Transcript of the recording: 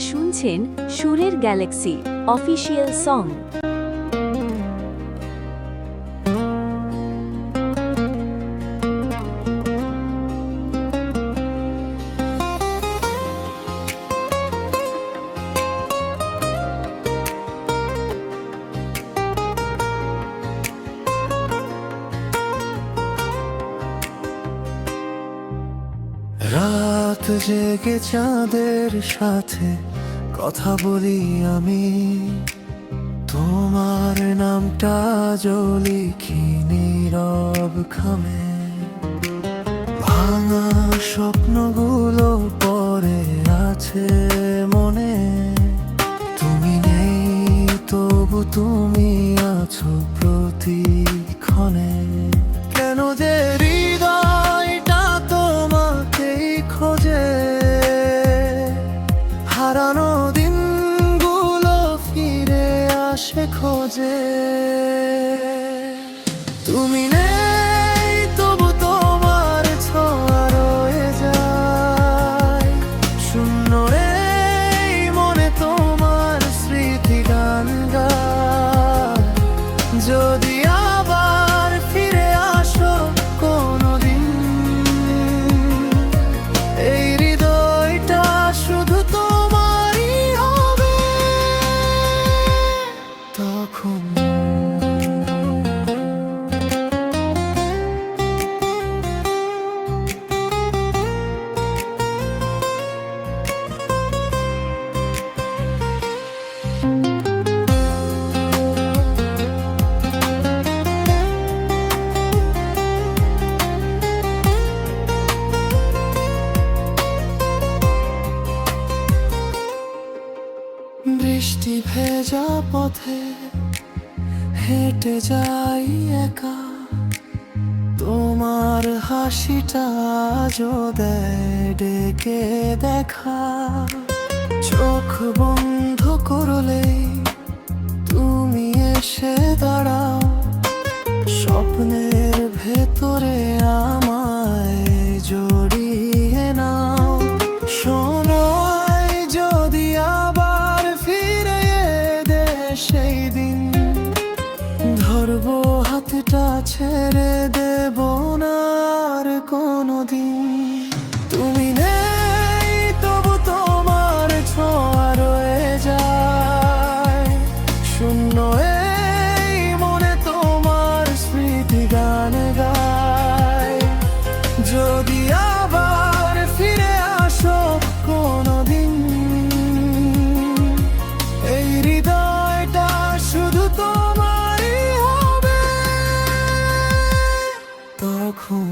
শুনছেন সুরের Galaxy official song. রাত জেগে চাঁদের সাথে কথা বলি আমি, তোমার নামটা লিখি নীরব খামে। ভাঙা স্বপ্নগুলো পড়ে আছে মনে, তুমি নেই তবু তুমি আছো প্রতিক্ষণে। কেন যে হৃদয়টা তোমাকেই খোঁজে, হারানো দিনগুলো ফিরে আসে খোঁজে। তুমি নেই তবু তোমার ছোঁয়া রয়ে যায় শূন্য এই মনে, তোমার স্মৃতি গান গায়। যদি আবার ফিরে আসো কোনোদিন, এই হৃদয়টা শুধু তোমারই হবে তখন। বৃষ্টি ভেজা পথে হেঁটে যাই একা, তোমার হাসিটা আজও দেয় ডেকে দেখা। চোখ বন্ধ করলেই তুমি এসে দাঁড়াও, স্বপ্নের ভেতরে আমায় জড়িয়ে নাও। সময় যদি আবার ফিরে দে সেই দিন, ধরবো হাতটা ছেড়ে দেব না আর কোনোদিন। তুমি নেই তবু তোমার ছোঁয়া রয়ে যায় শূন্য এই মনে, তোমার স্মৃতি গান গায়। যদি আবার ফিরে আসো কোনোদিন, এই হৃদয়টা শুধু তোমারই হবে তখন।